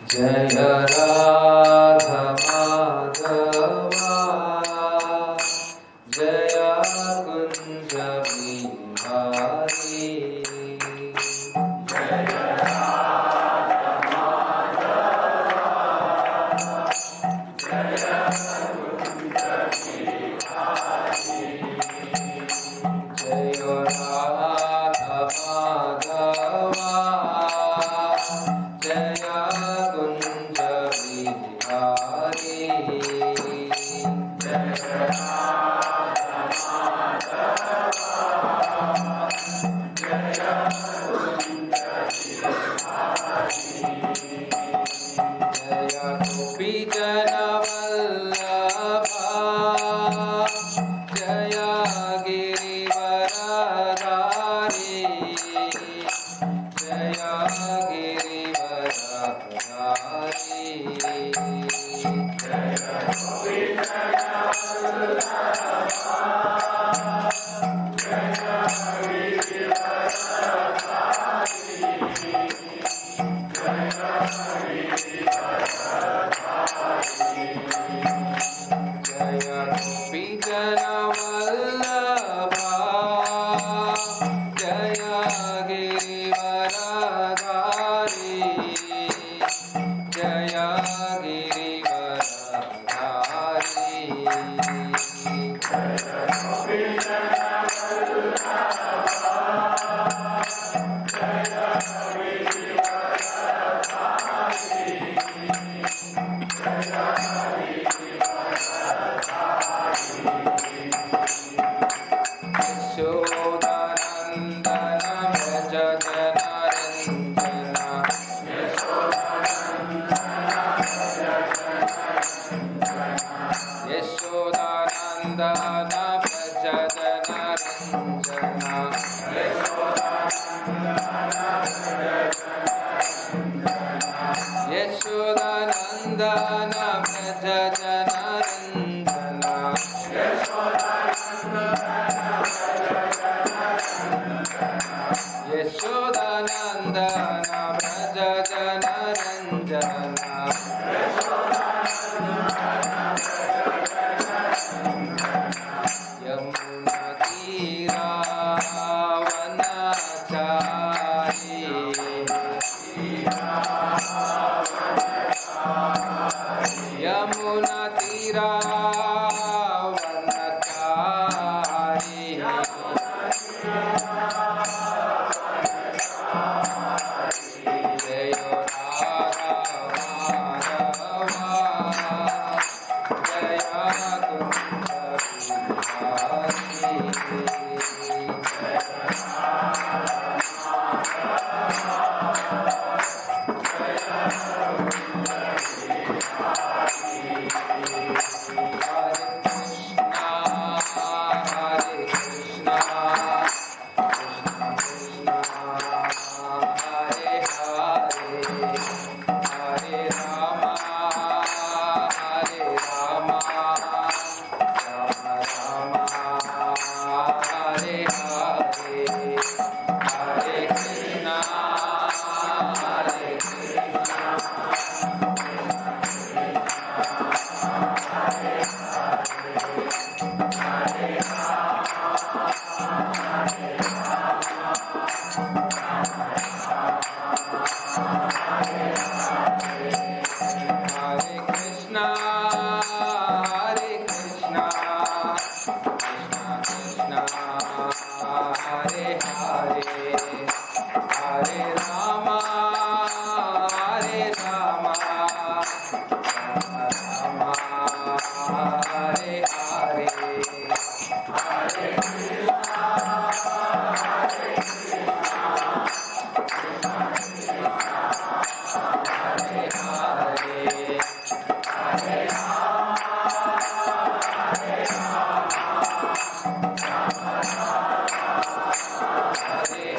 Jaya Radha Madhava Jaya Kunja Bihari Jaya Radha Madhava Jaya Kunja Bihari Jaya Radha Madhava Jaya Kunja Bihari Jaya Radha Madhava Jaya Kunja Bihari Jaya Gopi Jana Vallabha Jaya Girivaradhari Jaya Girivaradhari Jaya Gopi Jana Vallabha Jaya Girivaradhari Jaya Jaya Gopi Jana Vallabha Jaya Girivaradhari Jaya Girivaradhari Jaya Gopi Jana Vallabha Jaya Yashodanandana Vraja Janarandana Yashodanandana Vraja Janarandana Yashodanandana Vraja Janarandana Yashodanandana Vraja Janarandana Yamuna Tira Vanachari Yamuna Tira Vanachari Jaya Radha Madhava Jaya Kunja Hare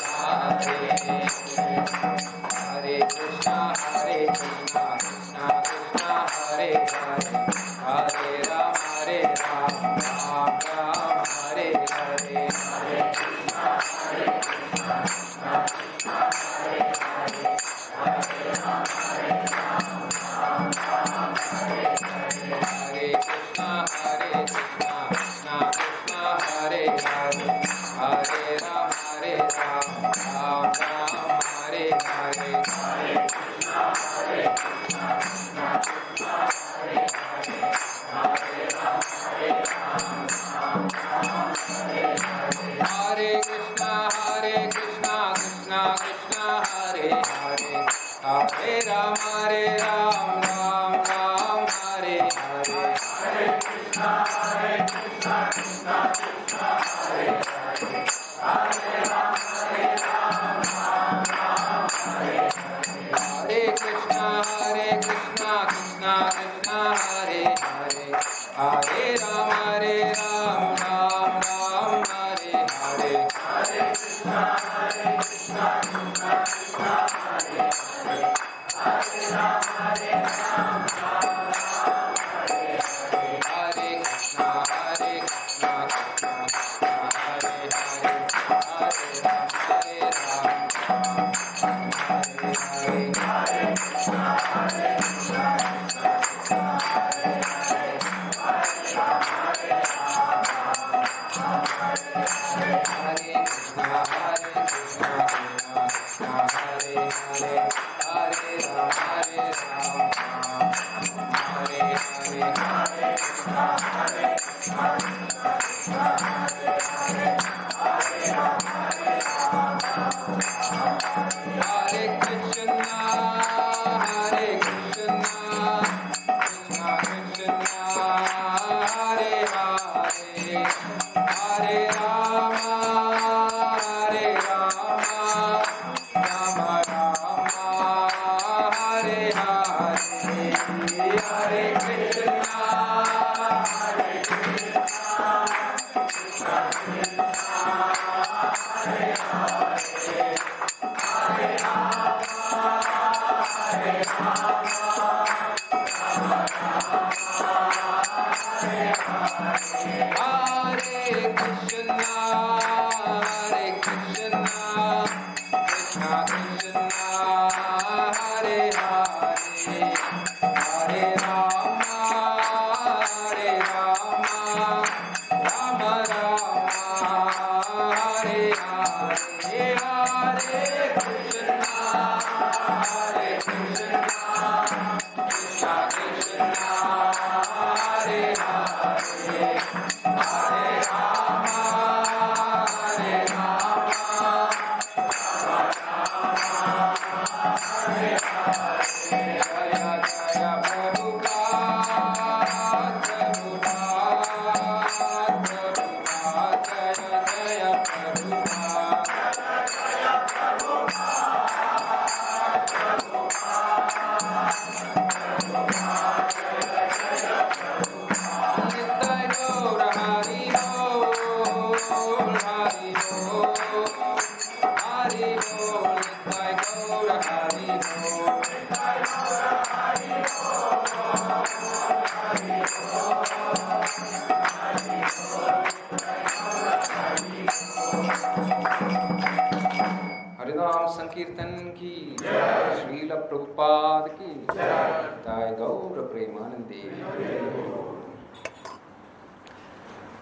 संकीर्तन की श्रील प्रभुपाद की जय गौर प्रेमानंदे।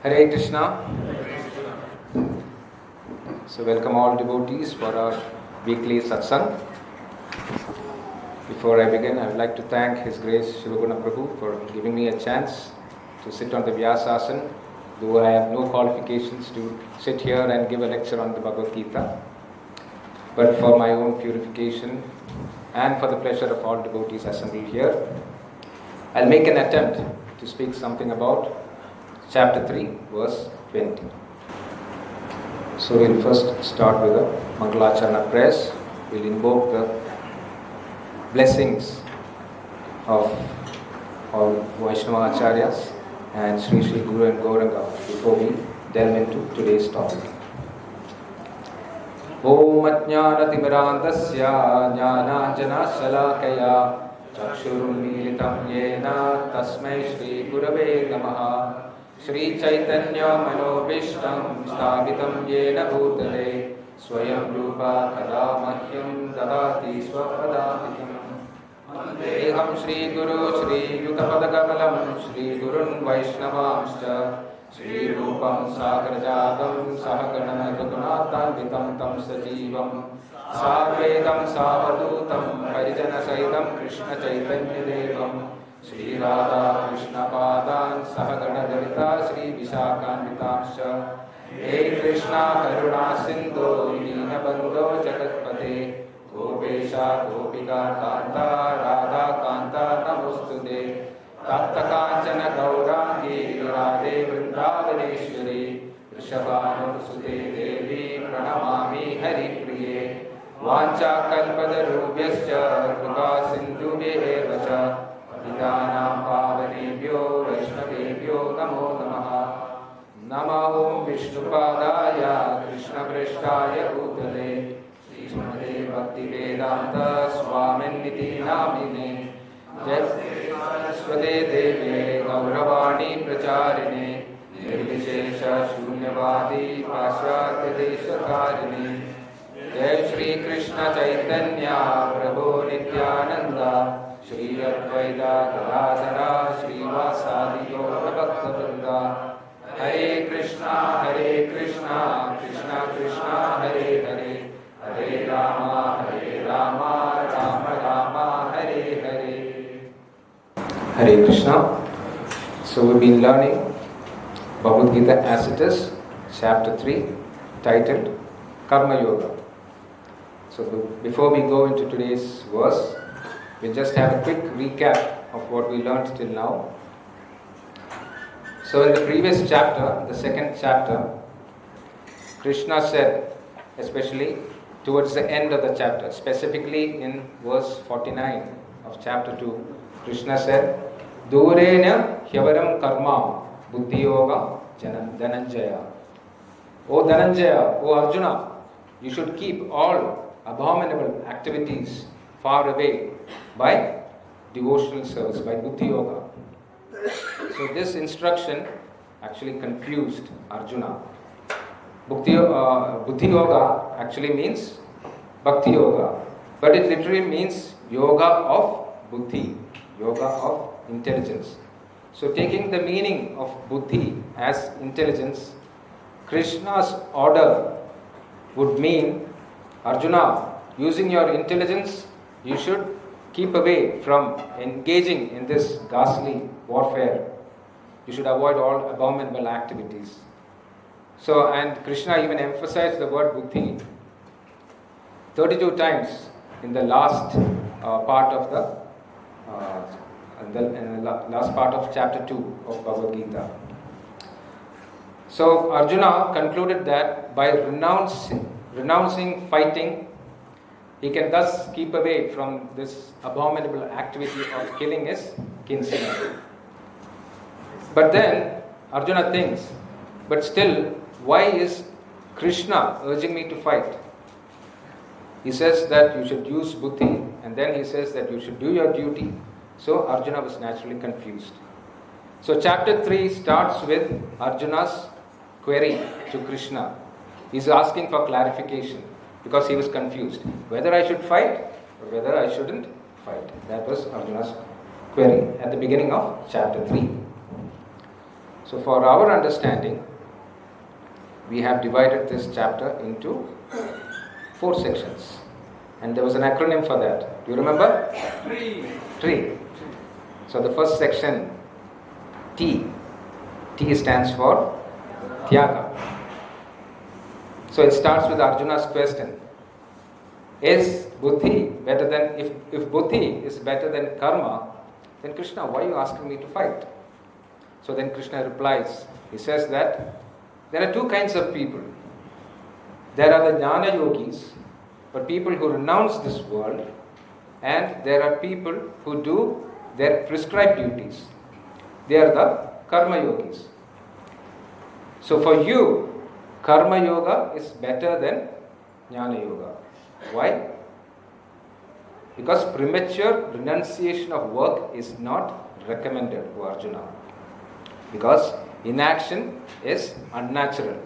Hare Krishna. So welcome all devotees for our weekly satsang. Before I begin, I would like to thank His Grace Shivaguna Prabhu for giving me a chance to sit on the Vyasasana, though I have no qualifications to sit here and give a lecture on the Bhagavad-gita. But for my own purification and for the pleasure of all devotees assembled here, I'll make an attempt to speak something about chapter 3, verse 20. So we'll first start with a Mangalacharana prayers. We'll invoke the blessings of all Vaishnava Acharyas and Sri Guru and Gauranga before we delve into today's topic. Om Ajnanatimirandasya Jnananjanashalakaya Chakshurunmilitam Yena Tasmai Shri Gurave Namaha. Shri Chaitanya Manobishtam Sthapitam Yena Bhutale Swayam Rupa Kada Mahyam Dadati Swapadatitam. Vandeham Shri Guru Shri Yutapadakamalaam Shri Gurun Vaishnavamscha Shri Rupam Sagrajatam Sahagana Raghunathanvitam Tam Sajivam Sarvedam Savadutam Harijana Saitam Krishna Chaitanya Devam Shri Radha Krishna Padan Sahagana Dalita Shri Vishakhanvitamscha Hey Krishna Karuna Sindhu Deenabandho Jagatpate Gopesha Gopika Kanta Radha Kanta Namostude Tapta Kanchana Gaurangi Radhe Vrindavaneshwari Rishabhanusute Devi Pranamami Hari Priye Vancha Kalpadarubhyascha Kripa Sindhubhye Vacha Padhitanam Pavanebhyo Vaishnavebhyo Namo Namaha Namo Vishnupadaya Krishna Prasthaya Bhutale Srimate Bhakti Vedanta Swaminiti Namine Saraswate Deve Gauravani Pracharine Nirvishesha Shunyavadi Pasyatya Deshakarine Jai Shri Krishna Chaitanya Prabhu Nityananda Shri Advaita Gadadhara Shri Vasadi Gaura Bhakta Hare Krishna, Krishna Krishna, Hare Hare, Hare Rama, Rama Rama, Hare Hare. Hare Krishna. So we've been learning Bhagavad-gita as it is, chapter 3, titled Karma Yoga. So before we go into today's verse, we'll just have a quick recap of what we learned till now. So in the previous chapter, the second chapter, Krishna said, especially towards the end of the chapter, specifically in verse 49 of chapter 2, Krishna said, Durena Hyavaram Karma Buddhi Yoga Dhananjaya. O Dhananjaya, O Arjuna, you should keep all abominable activities far away by devotional service, by Buddhi Yoga. So this instruction actually confused Arjuna. Buddhi Yoga actually means Bhakti Yoga, but it literally means Yoga of Buddhi, Yoga of intelligence. So taking the meaning of Buddhi as intelligence, Krishna's order would mean, Arjuna, using your intelligence, you should keep away from engaging in this ghastly warfare. You should avoid all abominable activities. So, and Krishna even emphasized the word buddhi 32 times in the last part of last part of chapter 2 of Bhagavad-gita. So Arjuna concluded that by renouncing fighting, he can thus keep away from this abominable activity of killing his kinsmen. But then Arjuna thinks, but still, why is Krishna urging me to fight? He says that you should use buddhi, and then he says that you should do your duty. So Arjuna was naturally confused. So chapter 3 starts with Arjuna's query to Krishna. He's asking for clarification because he was confused whether I should fight or whether I shouldn't fight. That was Arjuna's query at the beginning of chapter 3. So for our understanding, we have divided this chapter into 4 sections. And there was an acronym for that. Do you remember? Three. So the first section, T. T stands for Tyaga. So it starts with Arjuna's question. Is buddhi better than, if buddhi is better than karma, then Krishna, why are you asking me to fight? So then Krishna replies, he says that there are 2 kinds of people. There are the jnana yogis, but people who renounce this world, and there are people who do their prescribed duties. They are the karma yogis. So for you, karma yoga is better than jnana yoga. Why? Because premature renunciation of work is not recommended to Arjuna. Because inaction is unnatural.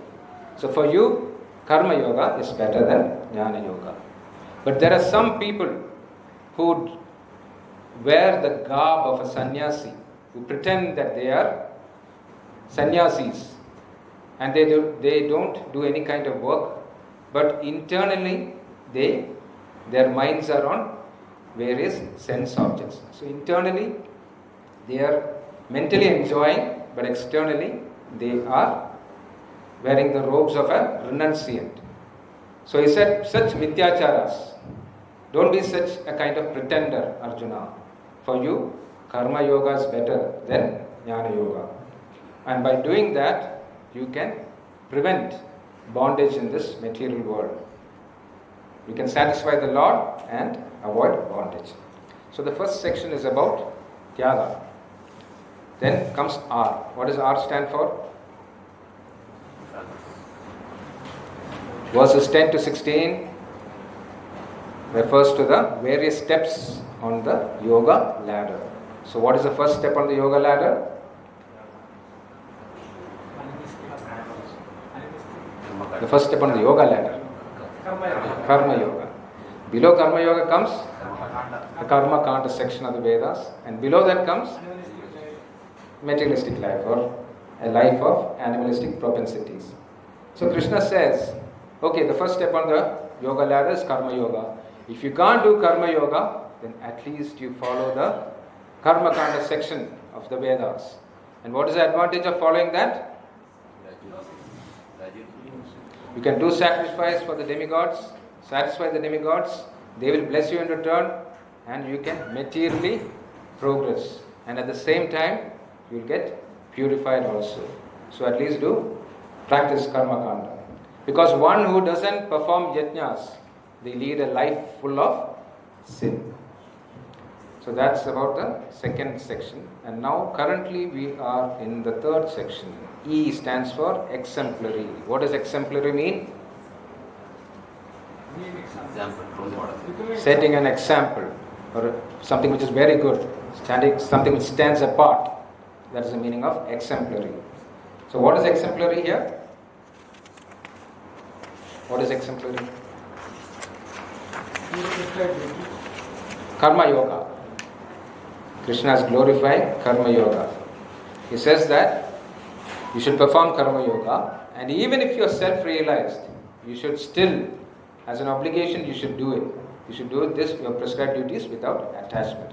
So for you, karma yoga is better than jnana yoga. But there are some people who wear the garb of a sannyasi, who pretend that they are sannyasis, and they don't do any kind of work, but internally their minds are on various sense objects. So internally they are mentally enjoying, but externally they are wearing the robes of a renunciant. So he said, such mityacharas, don't be such a kind of pretender, Arjuna. For you, karma yoga is better than jnana yoga. And by doing that, you can prevent bondage in this material world. You can satisfy the Lord and avoid bondage. So the first section is about Tyaga. Then comes R. What does R stand for? Verses 10 to 16 refers to the various steps on the yoga ladder. So what is the first step on the yoga ladder? The first step on the yoga ladder. Karma yoga. Below karma yoga comes the karma kanda section of the Vedas, and below that comes materialistic life, or a life of animalistic propensities. So Krishna says, okay, the first step on the yoga ladder is karma yoga. If you can't do karma yoga, then at least you follow the karma kanda section of the Vedas. And what is the advantage of following that? You can do sacrifice for the demigods, satisfy the demigods, they will bless you in return, and you can materially progress. And at the same time, you will get purified also. So at least do practice karma kanda. Because one who doesn't perform yajnas, they lead a life full of sin. So that's about the second section. And now currently we are in the third section. E stands for exemplary. What does exemplary mean? Setting an example, or something which is very good, something which stands apart. That is the meaning of exemplary. So what is exemplary here? What is exemplary? Karma yoga. Krishna has glorified karma yoga. He says that you should perform karma yoga, and even if you are self-realized, you should still, as an obligation, you should do it. You should do your prescribed duties without attachment.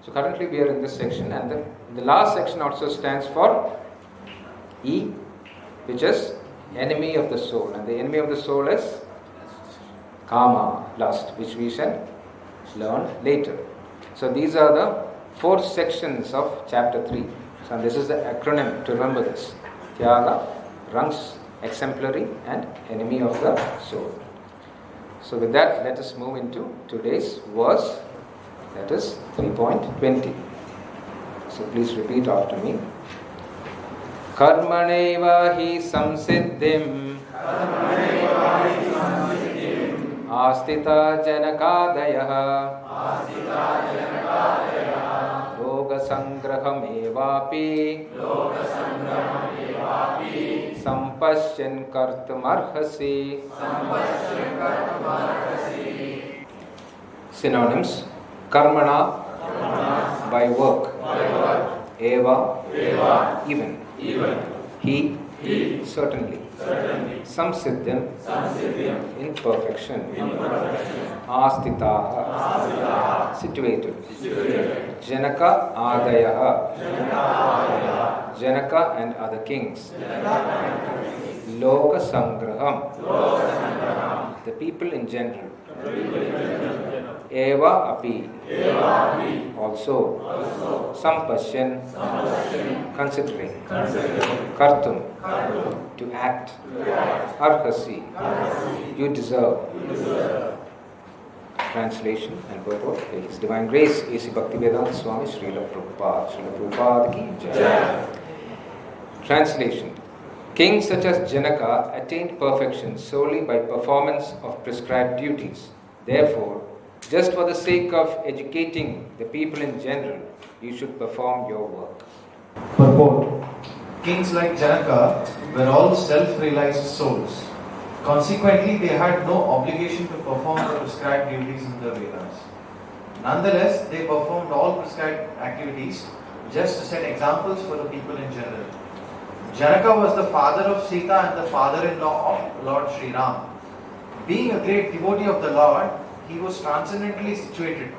So currently we are in this section, and the last section also stands for E, which is enemy of the soul. And the enemy of the soul is kama, lust, which we shall learn later. So these are the 4 sections of chapter 3. So this is the acronym to remember this. Tyaga, rungs, exemplary, and enemy of the soul. So with that, let us move into today's verse, that is 3.20. So please repeat after me. Karmaneva hi samsiddhim astita janakadayah loga sangrahamevapi sampashyan kartumarhasi. Synonyms: karmana, by work, eva, even, he, certainly, samsiddhim, in perfection, astitaha, situated, janaka adayaha, Janaka and other kings, loka sangraham, the people in general, eva api, also, sampashyan, considering, kartum, to act, arhasi, you deserve. Translation and purport. His Divine Grace, A.C. Bhaktivedanta Swami Srila Prabhupada. Srila Prabhupada ki jai. Translation. Kings such as Janaka attained perfection solely by performance of prescribed duties. Therefore, just for the sake of educating the people in general, you should perform your work. Purport. Kings like Janaka were all self-realized souls. Consequently, they had no obligation to perform the prescribed duties in the Vedas. Nonetheless, they performed all prescribed activities just to set examples for the people in general. Janaka was the father of Sita and the father-in-law of Lord Sri Ram. Being a great devotee of the Lord, he was transcendently situated.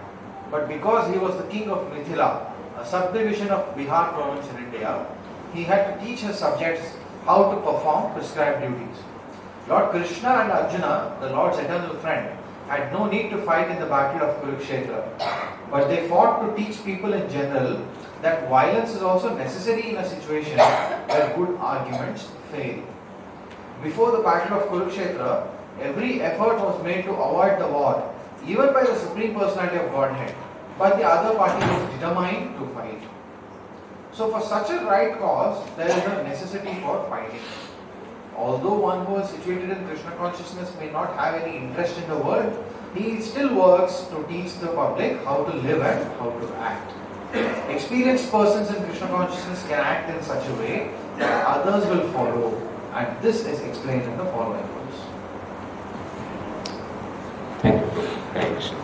But because he was the king of Mithila, a subdivision of Bihar province in India, he had to teach his subjects how to perform prescribed duties. Lord Krishna and Arjuna, the Lord's eternal friend, had no need to fight in the battle of Kurukshetra, but they fought to teach people in general that violence is also necessary in a situation where good arguments fail. Before the battle of Kurukshetra, every effort was made to avoid the war, even by the Supreme Personality of Godhead, but the other party was determined to fight. So for such a right cause, there is a necessity for fighting. Although one who is situated in Krishna consciousness may not have any interest in the world, he still works to teach the public how to live and how to act. Experienced persons in Krishna consciousness can act in such a way that others will follow, and this is explained in the following verse. Thank you. Hare Krishna.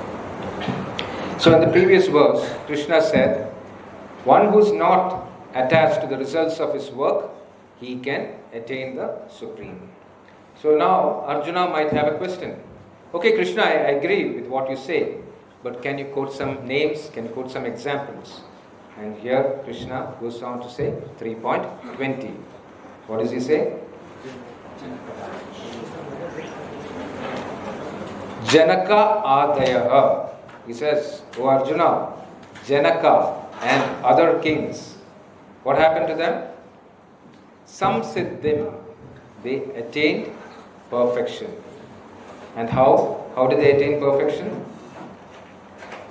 So in the previous verse, Krishna said, one who is not attached to the results of his work, he can attain the Supreme. So now Arjuna might have a question. Okay, Krishna, I agree with what you say, but can you quote some names, can you quote some examples? And here Krishna goes on to say 3.20. What does he say? Janaka Adayaha. He says, O Arjuna, Janaka and other kings, what happened to them? Some Siddhim, they attained perfection. And how? How did they attain perfection?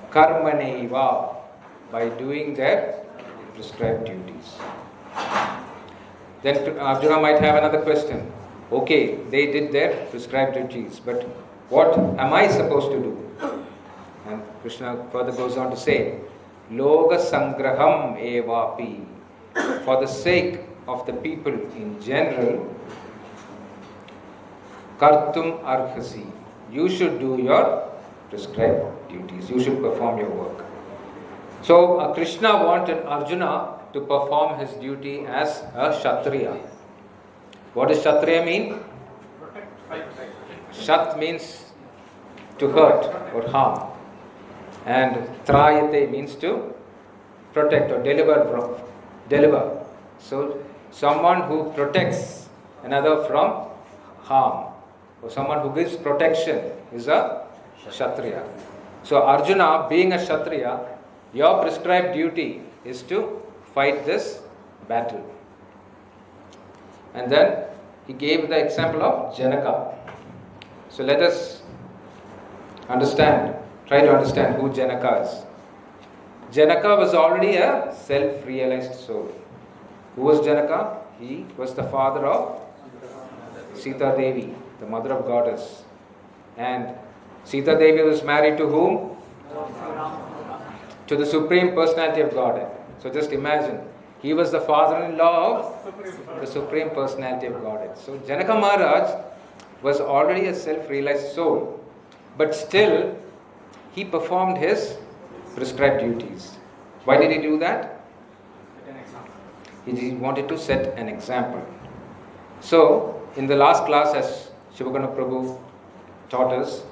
Karmaneva, by doing their prescribed duties. Then Arjuna might have another question. Okay, they did their prescribed duties, but what am I supposed to do? And Krishna further goes on to say, Loga Sangraham Evapi, for the sake of the people in general, Kartum Arhasi, you should do your prescribed duties, you should perform your work. So Krishna wanted Arjuna to perform his duty as a Kshatriya. What does Kshatriya mean? Shat means to hurt or harm, and Trayate means to protect or deliver. So someone who protects another from harm, or someone who gives protection is a Kshatriya. So Arjuna, being a Kshatriya, your prescribed duty is to fight this battle. And then he gave the example of Janaka. So let us try to understand who Janaka is. Janaka was already a self-realized soul. Who was Janaka? He was the father of Sita Devi, the mother of goddess. And Sita Devi was married to whom? To the Supreme Personality of Godhead. So just imagine, he was the father-in-law of the Supreme Personality of Godhead. So Janaka Maharaj was already a self-realized soul, but still he performed his prescribed duties. Why did he do that? He wanted to set an example. So in the last class, as Shivagana Prabhu taught us,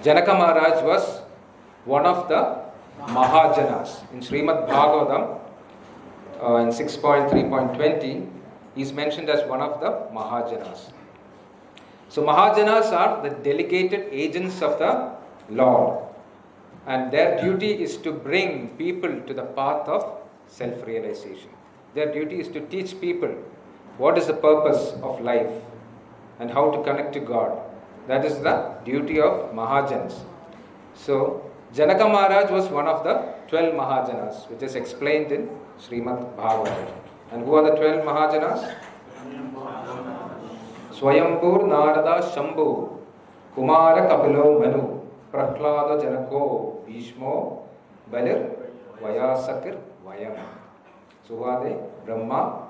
Janaka Maharaj was one of the Mahajanas. In Srimad Bhagavatam, in 6.3.20, he is mentioned as one of the Mahajanas. So Mahajanas are the delegated agents of the Lord, and their duty is to bring people to the path of self-realization. Their duty is to teach people what is the purpose of life and how to connect to God. That is the duty of Mahajans. So Janaka Maharaj was one of the 12 Mahajanas, which is explained in Srimad Bhagavatam. And who are the 12 Mahajanas? Swayambur Narada Shambhu Kumara Kapilo Manu Prahlada Janako Bhishmo Balir Vayasakir Vayam. So who are they? Brahma,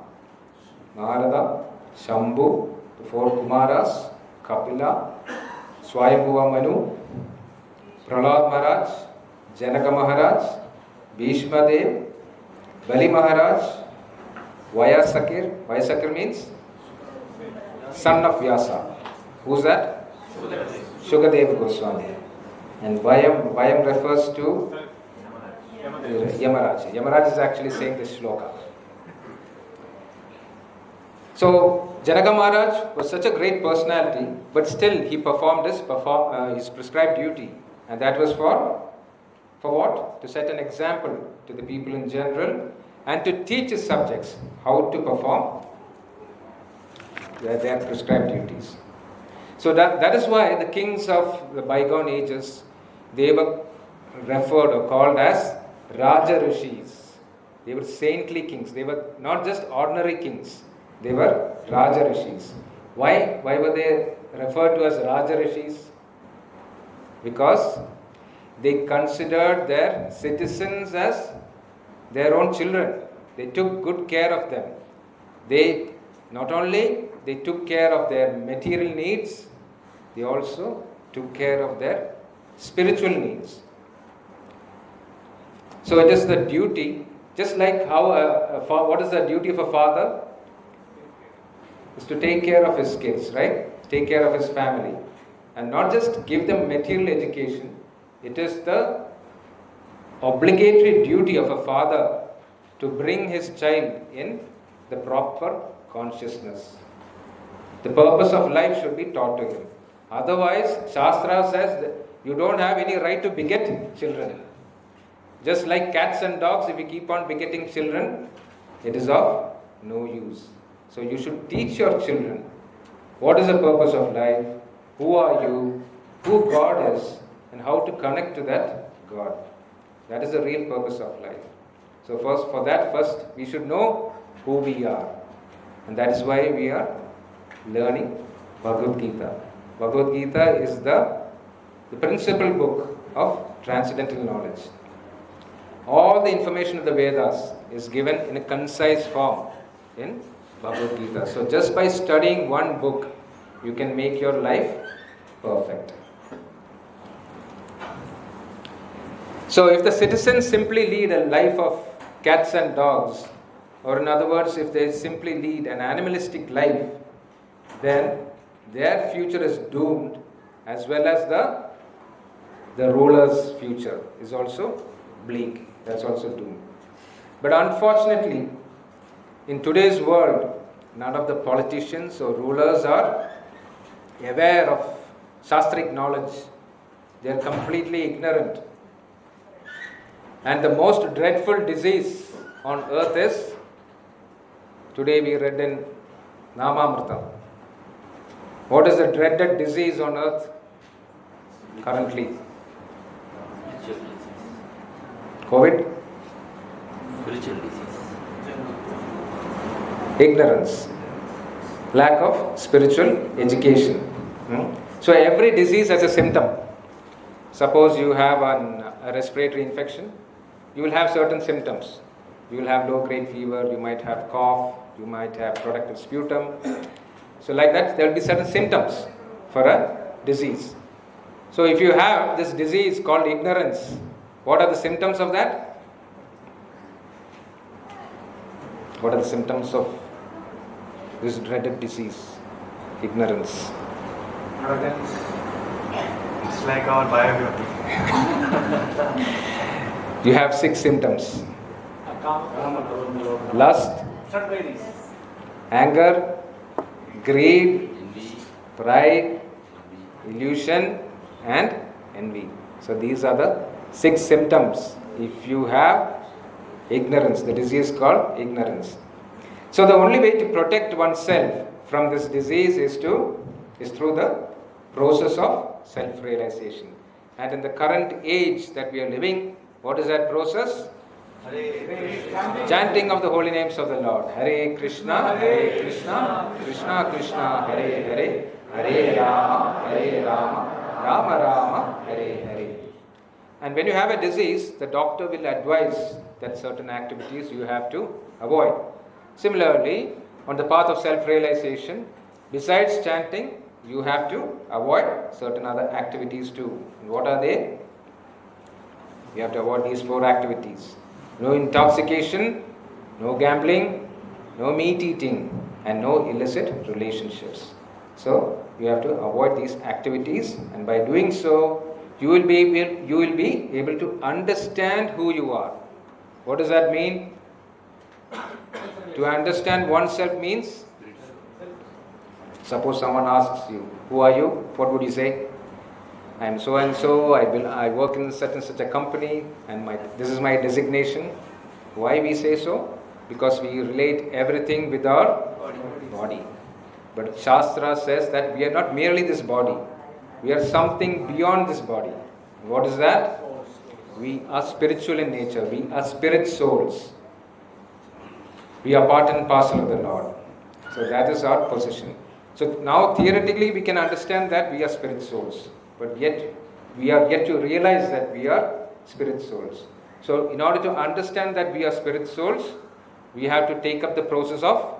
Narada, Shambhu, the 4 Kumaras, Kapila, Swayambhuva Manu, Prahlad Maharaj, Janaka Maharaj, Bhishma Dev, Bali Maharaj, Vyasakir. Vyasakir means son of Vyasa. Who's that? Shukadeva Goswami. And Vayam refers to Yamaraj. Yamaraj is actually saying this shloka. So Janaka Maharaj was such a great personality, but still he performed his prescribed duty, and that was for what? To set an example to the people in general and to teach his subjects how to perform their prescribed duties. So that is why the kings of the bygone ages, they were referred or called as Raja Rishis. They were saintly kings. They were not just ordinary kings. They were Raja Rishis. Why were they referred to as Raja Rishis? Because they considered their citizens as their own children. They took good care of them. They took care of their material needs, they also took care of their spiritual needs. So it is the duty, just like how what is the duty of a father? Is to take care of his kids, right? Take care of his family. And not just give them material education. It is the obligatory duty of a father to bring his child in the proper consciousness. The purpose of life should be taught to him. Otherwise, Shastra says that you don't have any right to beget children. Just like cats and dogs, if you keep on begetting children, it is of no use. So you should teach your children what is the purpose of life, who are you, who God is, and how to connect to that God. That is the real purpose of life. So first we should know who we are. And that is why we are learning Bhagavad-gita. Bhagavad-gita is the principal book of transcendental knowledge. All the information of the Vedas is given in a concise form in Bhagavad-gita. So just by studying one book, you can make your life perfect. So if the citizens simply lead a life of cats and dogs, or in other words, if they simply lead an animalistic life, then their future is doomed, as well as the ruler's future is also bleak. That's also doomed. But unfortunately, in today's world, none of the politicians or rulers are aware of Shastric knowledge. They are completely ignorant. And the most dreadful disease on earth is, today we read in Namamrita. What is the dreaded disease on earth currently? COVID? Spiritual disease. Ignorance. Lack of spiritual education. So every disease has a symptom. Suppose you have a respiratory infection, you will have certain symptoms. You will have low-grade fever, you might have cough, you might have productive sputum. So like that, there will be certain symptoms for a disease. So if you have this disease called ignorance, what are the symptoms of that? What are the symptoms of this dreaded disease? Ignorance. It's like our biography. You have 6 symptoms. Lust, anger, greed, pride, illusion, and envy. So these are the 6 symptoms if you have ignorance. The disease is called ignorance. So the only way to protect oneself from this disease is through the process of self-realization. And in the current age that we are living, what is that process? Chanting of the holy names of the Lord. Hare Krishna, Krishna Krishna, Hare Hare, Hare Rama, Rama Rama, Hare Hare. And when you have a disease, the doctor will advise that certain activities you have to avoid. Similarly, on the path of self-realization, besides chanting, you have to avoid certain other activities too. And what are they? You have to avoid these 4 activities. No intoxication, no gambling, no meat eating, and no illicit relationships. So you have to avoid these activities, and by doing so, you will be able to understand who you are. What does that mean? To understand oneself means, suppose someone asks you, who are you? What would you say? I am so and so, I work in such and such a company, and this is my designation. Why we say so? Because we relate everything with our body. But Shastra says that we are not merely this body. We are something beyond this body. What is that? We are spiritual in nature. We are spirit souls. We are part and parcel of the Lord. So that is our position. So now theoretically we can understand that we are spirit souls. But yet we are yet to realize that we are spirit souls. So in order to understand that we are spirit souls, we have to take up the process of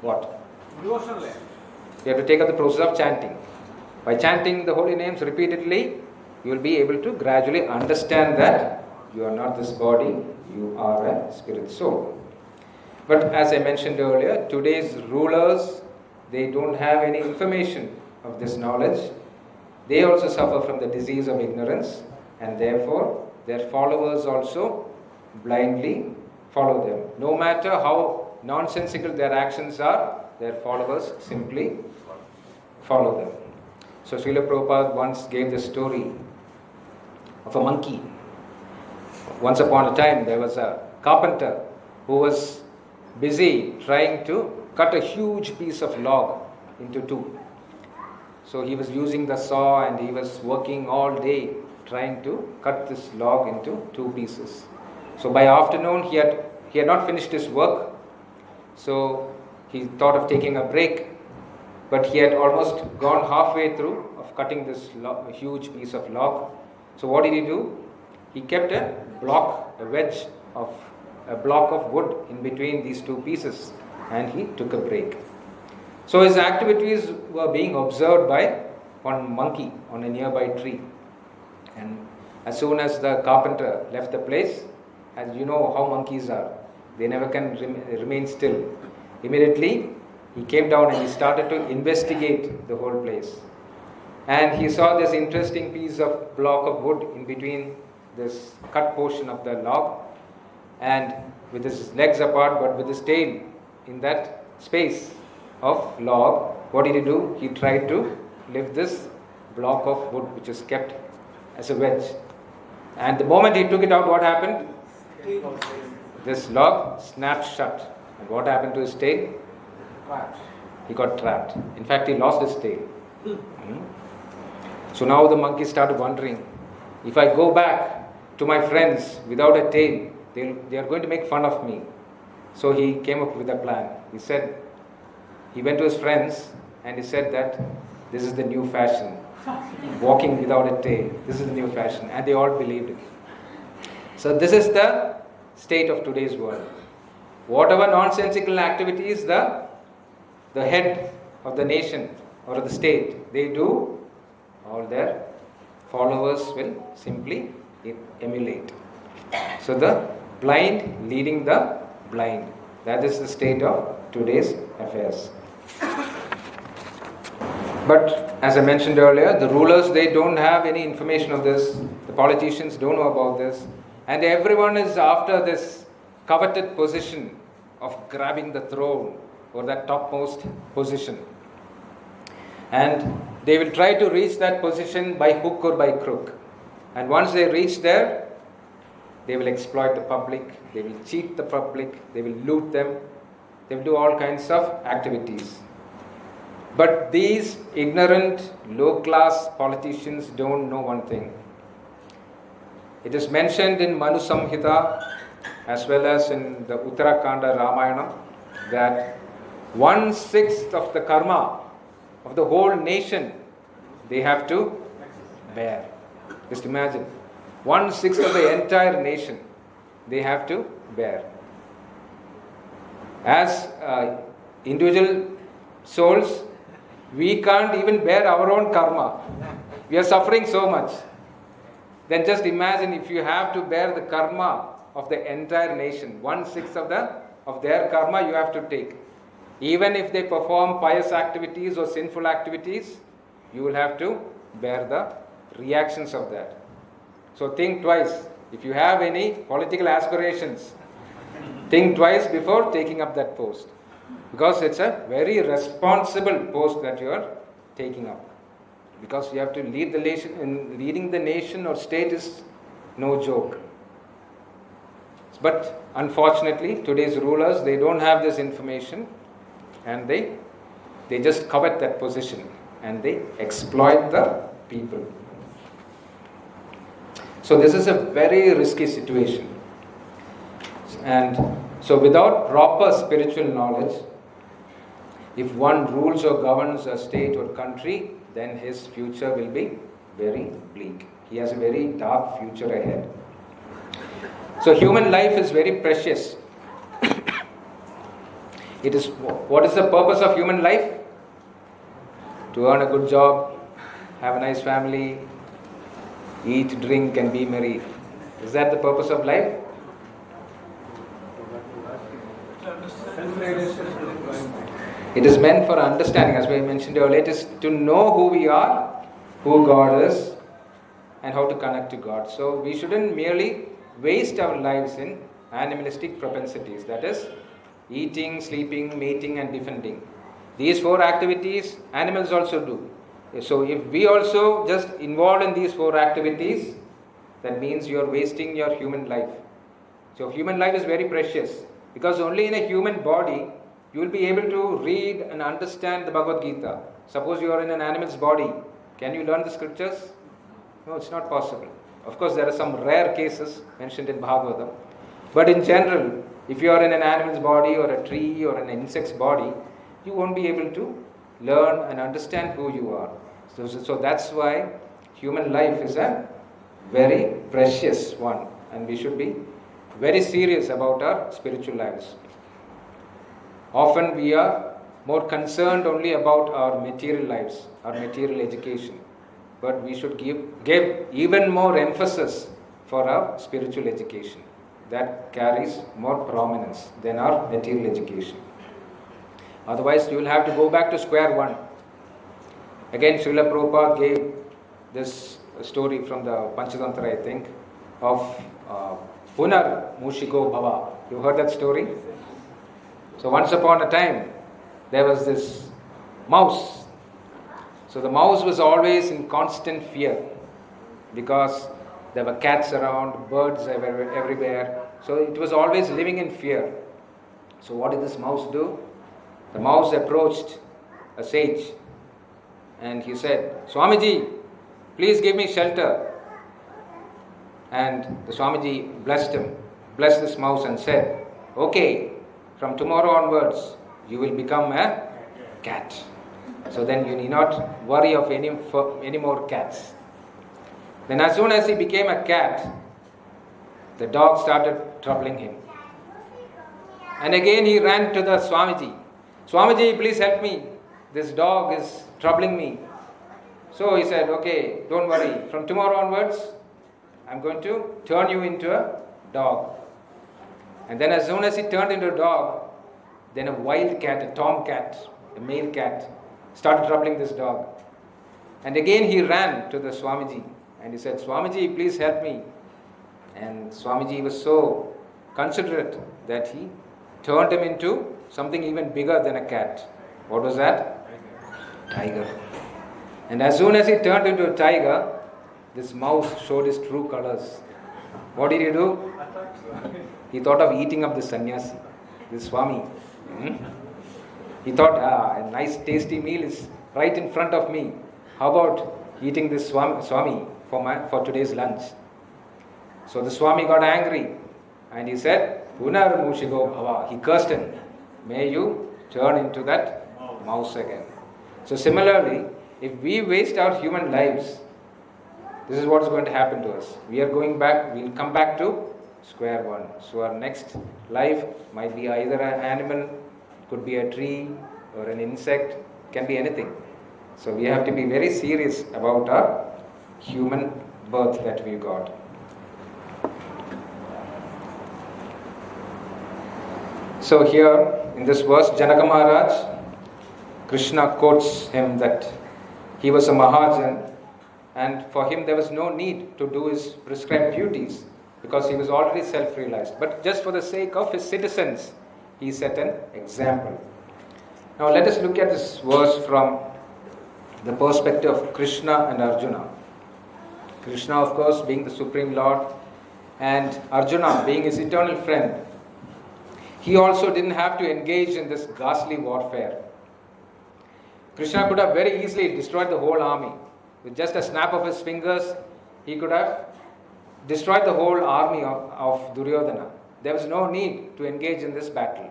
what? Devotional. We have to take up the process of chanting. By chanting the holy names repeatedly, you will be able to gradually understand that you are not this body, you are a spirit soul. But as I mentioned earlier, today's rulers, they don't have any information of this knowledge. They also suffer from the disease of ignorance, and therefore their followers also blindly follow them. No matter how nonsensical their actions are, their followers simply follow them. So Srila Prabhupada once gave the story of a monkey. Once upon a time there was a carpenter who was busy trying to cut a huge piece of log into two. So he was using the saw and he was working all day trying to cut this log into two pieces. So by afternoon he had not finished his work. So he thought of taking a break, but he had almost gone halfway through of cutting this huge piece of log. So what did he do? He kept a block of wood in between these two pieces, and he took a break. So his activities were being observed by one monkey on a nearby tree. And as soon as the carpenter left the place, as you know how monkeys are, they never can remain still. Immediately, he came down and he started to investigate the whole place. And he saw this interesting piece of block of wood in between this cut portion of the log. And with his legs apart, but with his tail in that space of log, what did he do? He tried to lift this block of wood which is kept as a wedge. And the moment he took it out, what happened? This log snapped shut. And what happened to his tail? He got trapped. In fact, he lost his tail. So now the monkey started wondering, if I go back to my friends without a tail, they are going to make fun of me. So he came up with a plan. He went to his friends and he said that this is the new fashion. Walking without a tail. This is the new fashion. And they all believed it. So this is the state of today's world. Whatever nonsensical activities the head of the nation or of the state, they do, all their followers will simply emulate. So the blind leading the blind. That is the state of today's affairs. But as I mentioned earlier, the rulers, they don't have any information of this. The politicians don't know about this. And everyone is after this coveted position of grabbing the throne or that topmost position. And they will try to reach that position by hook or by crook. And once they reach there, they will exploit the public, they will cheat the public, they will loot them, they will do all kinds of activities. But these ignorant, low-class politicians don't know one thing. It is mentioned in Manu Samhita as well as in the Uttarakanda Ramayana that 1/6 of the karma of the whole nation they have to bear. Just imagine, 1/6 of the entire nation they have to bear. As individual souls, we can't even bear our own karma. We are suffering so much. Then just imagine if you have to bear the karma of the entire nation. 1/6 of their karma you have to take. Even if they perform pious activities or sinful activities, you will have to bear the reactions of that. So think twice. If you have any political aspirations, think twice before taking up that post. Because it's a very responsible post that you are taking up. Because you have to lead the nation, and leading the nation or state is no joke. But unfortunately, today's rulers, they don't have this information, and they just covet that position and they exploit the people. So this is a very risky situation. And so without proper spiritual knowledge, if one rules or governs a state or country, then his future will be very bleak. He has a very dark future ahead. So human life is very precious. What is the purpose of human life? To earn a good job, have a nice family, eat, drink and be merry. Is that the purpose of life? It is meant for understanding, as we mentioned earlier. It is to know who we are, who God is, and how to connect to God. So we shouldn't merely waste our lives in animalistic propensities, that is, eating, sleeping, mating and defending. These 4 activities animals also do. So if we also just involved in these 4 activities, that means you are wasting your human life. So human life is very precious, because only in a human body you will be able to read and understand the Bhagavad-gita. Suppose you are in an animal's body, can you learn the scriptures? No, it's not possible. Of course, there are some rare cases mentioned in Bhagavatam. But in general, if you are in an animal's body or a tree or an insect's body, you won't be able to learn and understand who you are. So that's why human life is a very precious one, and we should be very serious about our spiritual lives. Often we are more concerned only about our material lives, our material education. But we should give even more emphasis for our spiritual education. That carries more prominence than our material education. Otherwise, you will have to go back to square one. Again, Srila Prabhupada gave this story from the Panchatantra, I think, of Punar Mushiko Bhava. You heard that story? So once upon a time, there was this mouse. So the mouse was always in constant fear, because there were cats around, birds everywhere. So it was always living in fear. So what did this mouse do? The mouse approached a sage and he said, "Swamiji, please give me shelter." And the Swamiji blessed this mouse and said, "Okay, from tomorrow onwards, you will become a cat. So then you need not worry of any more cats." Then as soon as he became a cat, the dog started troubling him. And again he ran to the Swamiji. "Swamiji, please help me. This dog is troubling me." So he said, "Okay, don't worry. From tomorrow onwards, I'm going to turn you into a dog." And then as soon as he turned into a dog, then a wild cat, a tomcat, a male cat, started troubling this dog. And again he ran to the Swamiji and he said, "Swamiji, please help me." And Swamiji was so considerate that he turned him into something even bigger than a cat. What was that? Tiger. And as soon as he turned into a tiger, this mouse showed his true colors. What did he do? He thought of eating up the sannyasi, this Swami. He thought, a nice tasty meal is right in front of me. How about eating this Swami for today's lunch? So the Swami got angry and he said, "Punar Mushiko Bhava." He cursed him. "May you turn into that mouse again." So similarly, if we waste our human lives, this is what is going to happen to us. We'll come back to square one. So our next life might be either an animal, could be a tree or an insect, can be anything. So we have to be very serious about our human birth that we got. So here in this verse, Janaka Maharaj, Krishna quotes him that he was a Mahajan, and for him there was no need to do his prescribed duties because he was already self-realized. But just for the sake of his citizens, he set an example. Now let us look at this verse from the perspective of Krishna and Arjuna. Krishna, of course, being the Supreme Lord, and Arjuna being his eternal friend. He also didn't have to engage in this ghastly warfare. Krishna could have very easily destroyed the whole army. With just a snap of his fingers, he could have destroyed the whole army of Duryodhana. There was no need to engage in this battle.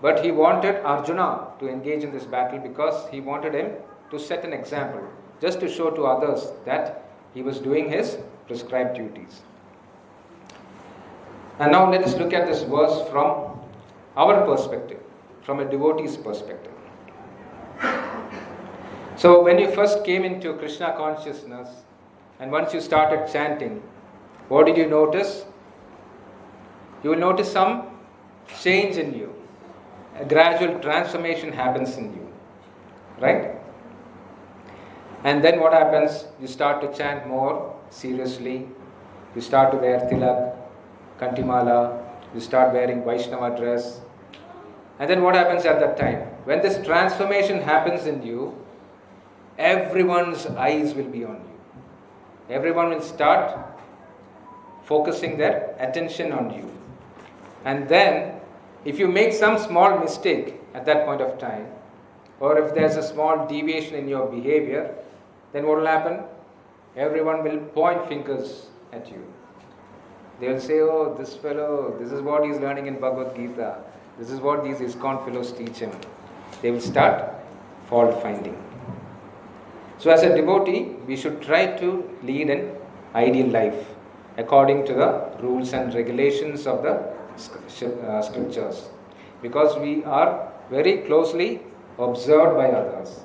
But he wanted Arjuna to engage in this battle because he wanted him to set an example, just to show to others that he was doing his prescribed duties. And now let us look at this verse from our perspective, from a devotee's perspective. So when you first came into Krishna consciousness and once you started chanting, what did you notice? You will notice some change in you. A gradual transformation happens in you. Right? And then what happens? You start to chant more seriously. You start to wear tilak, kantimala. You start wearing Vaishnava dress. And then what happens at that time? When this transformation happens in you, everyone's eyes will be on you. Everyone will start focusing their attention on you. And then, if you make some small mistake at that point of time, or if there's a small deviation in your behavior, then what will happen? Everyone will point fingers at you. They will say, oh, this fellow, this is what he's learning in Bhagavad-gita. This is what these ISKCON fellows teach him. They will start fault finding. So as a devotee, we should try to lead an ideal life according to the rules and regulations of the scriptures. Because we are very closely observed by others.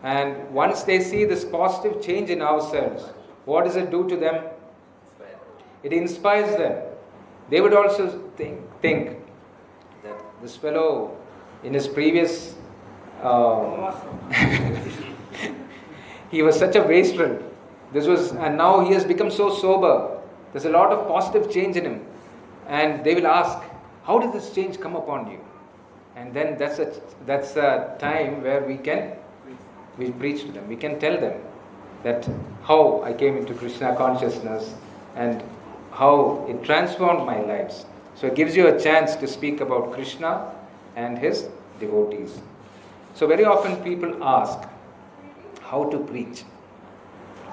And once they see this positive change in ourselves, what does it do to them? It inspires them. They would also think that this fellow in his previous he was such a wastrel. And now he has become so sober. There's a lot of positive change in him. And they will ask, how did this change come upon you? And then that's a time where we preach to them. We can tell them that how I came into Krishna consciousness and how it transformed my lives. So it gives you a chance to speak about Krishna and his devotees. So very often people ask, how to preach?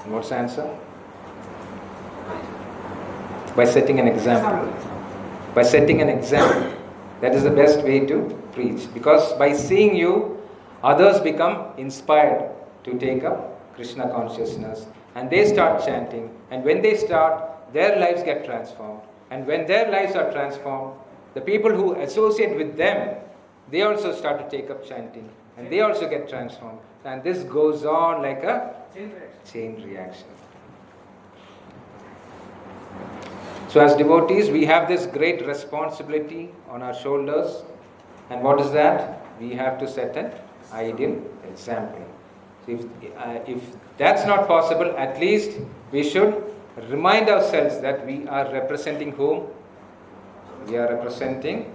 And what's the answer? By setting an example. By setting an example. That is the best way to preach. Because by seeing you, others become inspired to take up Krishna consciousness. And they start chanting. And when they start, their lives get transformed. And when their lives are transformed, the people who associate with them, they also start to take up chanting. And they also get transformed. And this goes on like a chain reaction. So as devotees, we have this great responsibility on our shoulders. And what is that? We have to set an ideal example. So if that's not possible, at least we should remind ourselves that we are representing whom? We are representing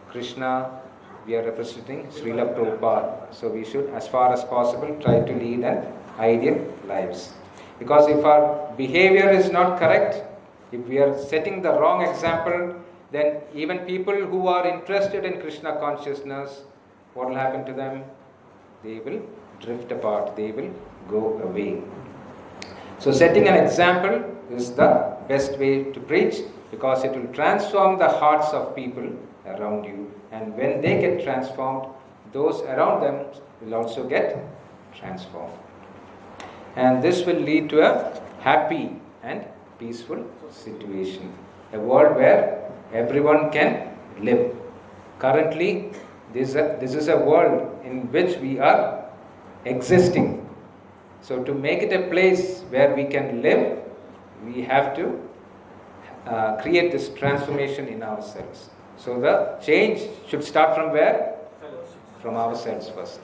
Krishna. We are representing Srila Prabhupada. So we should, as far as possible, try to lead an ideal lives. Because if our behavior is not correct, if we are setting the wrong example, then even people who are interested in Krishna consciousness, what will happen to them? They will drift apart. They will go away. So setting an example is the best way to preach, because it will transform the hearts of people around you. And when they get transformed, those around them will also get transformed. And this will lead to a happy and peaceful situation. A world where everyone can live. Currently, this is a world in which we are existing. So to make it a place where we can live, we have to create this transformation in ourselves. So the change should start from where? From ourselves first.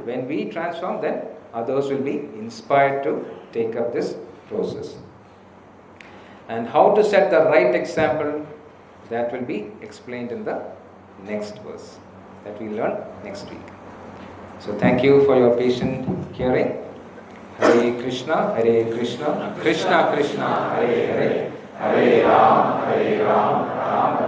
When we transform, then others will be inspired to take up this process. And how to set the right example, that will be explained in the next verse that we learn next week. So thank you for your patient hearing. Hare Krishna, Krishna Krishna, Hare Hare, Hare Ram, Ram